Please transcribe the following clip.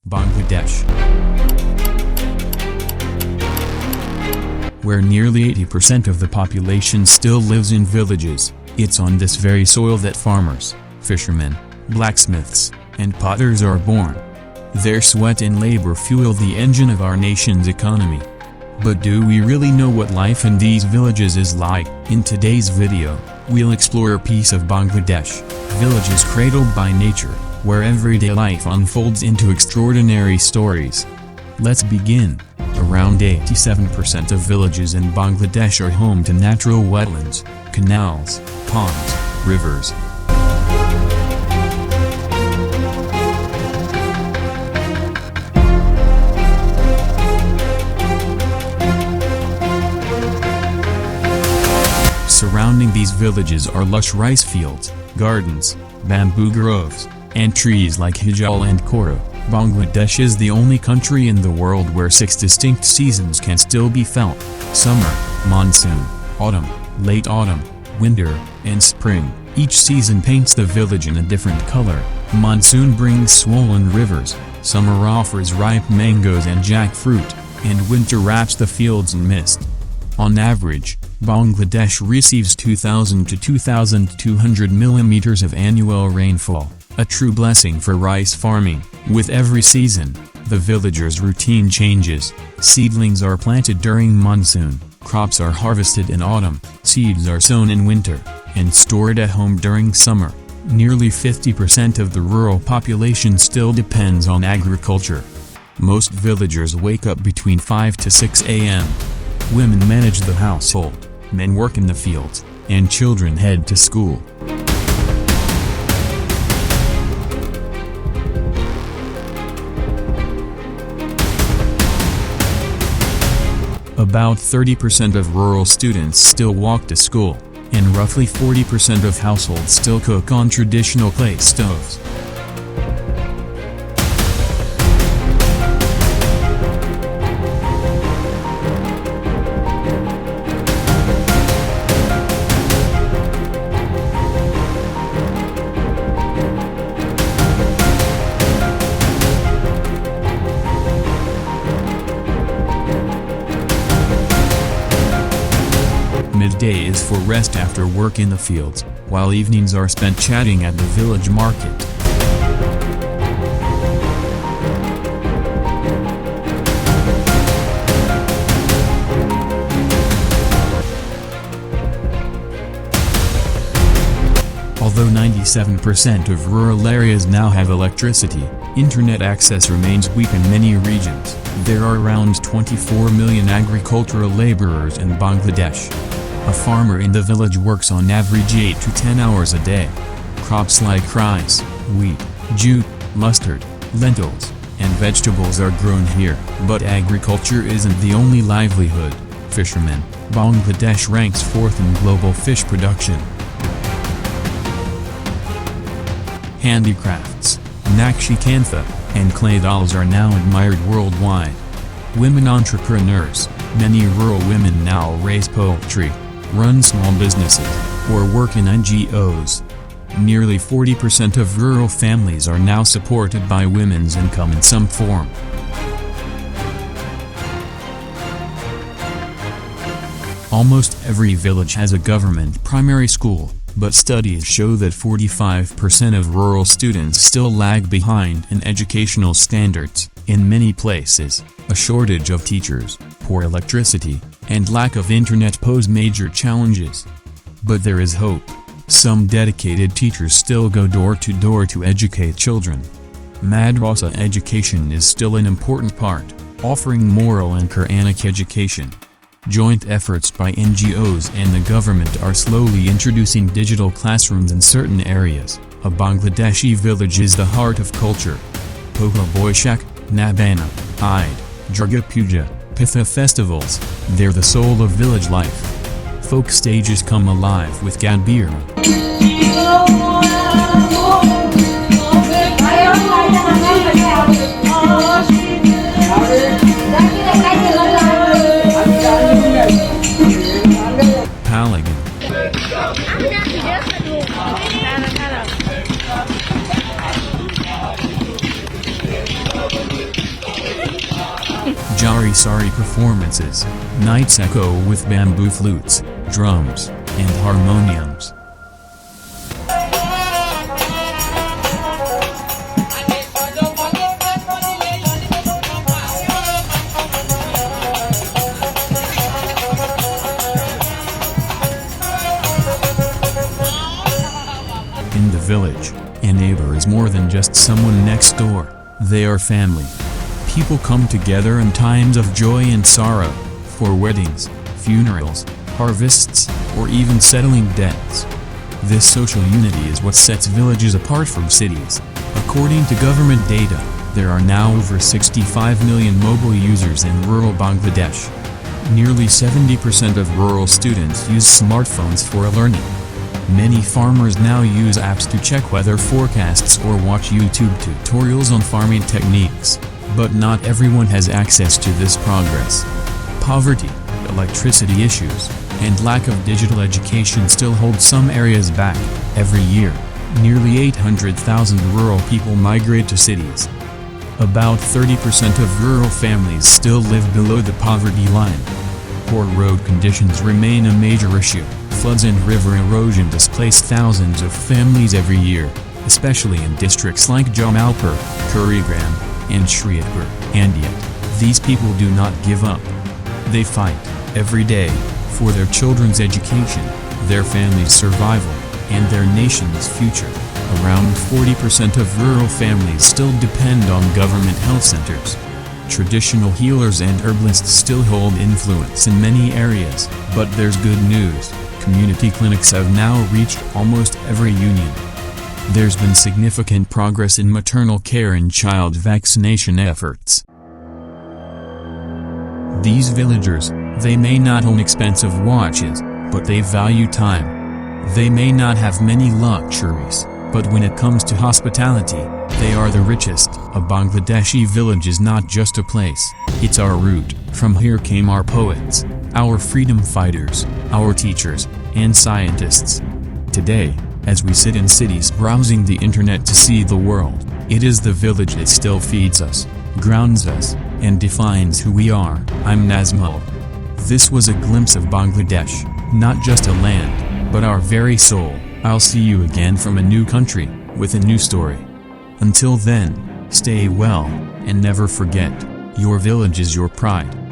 Bangladesh, where nearly 80% of the population still lives in villages. It's on this very soil that farmers, fishermen, blacksmiths, and potters are born. Their sweat and labor fuel the engine of our nation's economy. But do we really know what life in these villages is like? In today's video, we'll explore a piece of Bangladesh, villages cradled by nature, where everyday life unfolds into extraordinary stories. Let's begin. Around 87% of villages in Bangladesh are home to natural wetlands, canals, ponds, rivers. Surrounding these villages are lush rice fields, gardens, bamboo groves, and trees like hijal and koro. Bangladesh is the only country in the world where 6 distinct seasons can still be felt: summer, monsoon, autumn, late autumn, winter, and spring. Each season paints the village in a different color. Monsoon brings swollen rivers, summer offers ripe mangoes and jackfruit, and winter wraps the fields in mist. On average, Bangladesh receives 2,000 to 2,200 millimeters of annual rainfall, a true blessing for rice farming. With every season, the villagers' routine changes. Seedlings are planted during monsoon, crops are harvested in autumn, seeds are sown in winter, and stored at home during summer. Nearly 50% of the rural population still depends on agriculture. Most villagers wake up between 5 to 6 a.m. Women manage the household, men work in the fields, and children head to school. About 30% of rural students still walk to school, and roughly 40% of households still cook on traditional clay stoves. Midday is for rest after work in the fields, while evenings are spent chatting at the village market. Although 97% of rural areas now have electricity, internet access remains weak in many regions. There are around 24 million agricultural laborers in Bangladesh. A farmer in the village works on average 8 to 10 hours a day. Crops like rice, wheat, jute, mustard, lentils, and vegetables are grown here. But agriculture isn't the only livelihood. Fishermen, Bangladesh ranks 4th in global fish production. Handicrafts, Nakshi Kantha, and clay dolls are now admired worldwide. Women entrepreneurs, many rural women now raise poultry, run small businesses, or work in NGOs. Nearly 40% of rural families are now supported by women's income in some form. Almost every village has a government primary school, but studies show that 45% of rural students still lag behind in educational standards. In many places, a shortage of teachers, poor electricity, and lack of internet pose major challenges. But there is hope. Some dedicated teachers still go door to door to educate children. Madrasa education is still an important part, offering moral and Quranic education. Joint efforts by NGOs and the government are slowly introducing digital classrooms in certain areas. A Bangladeshi village is the heart of culture. Poha Boishak, Nabana, Eid, Durga Puja, Pitha festivals, they're the soul of village life. Folk stages come alive with Gadbir. Palagan. Jari Sari performances, nights echo with bamboo flutes, drums, and harmoniums. In the village, a neighbor is more than just someone next door, they are family. People come together in times of joy and sorrow, for weddings, funerals, harvests, or even settling debts. This social unity is what sets villages apart from cities. According to government data, there are now over 65 million mobile users in rural Bangladesh. Nearly 70% of rural students use smartphones for learning. Many farmers now use apps to check weather forecasts or watch YouTube tutorials on farming techniques, but not everyone has access to this progress. Poverty, electricity issues, and lack of digital education still hold some areas back. Every year, nearly 800,000 rural people migrate to cities. About 30% of rural families still live below the poverty line. Poor road conditions remain a major issue. Floods and river erosion displace thousands of families every year, especially in districts like Jamalpur, Kurigram, and Srinagar. And yet, these people do not give up. They fight, every day, for their children's education, their family's survival, and their nation's future. Around 40% of rural families still depend on government health centers. Traditional healers and herbalists still hold influence in many areas, but there's good news. Community clinics have now reached almost every union. There's been significant progress in maternal care and child vaccination efforts. These villagers, they may not own expensive watches, but they value time. They may not have many luxuries, but when it comes to hospitality, they are the richest. A Bangladeshi village is not just a place, it's our root. From here came our poets, our freedom fighters, our teachers, and scientists. Today, as we sit in cities browsing the internet to see the world, it is the village that still feeds us, grounds us, and defines who we are. I'm Nazmul. This was a glimpse of Bangladesh, not just a land, but our very soul. I'll see you again from a new country, with a new story. Until then, stay well, and never forget, your village is your pride.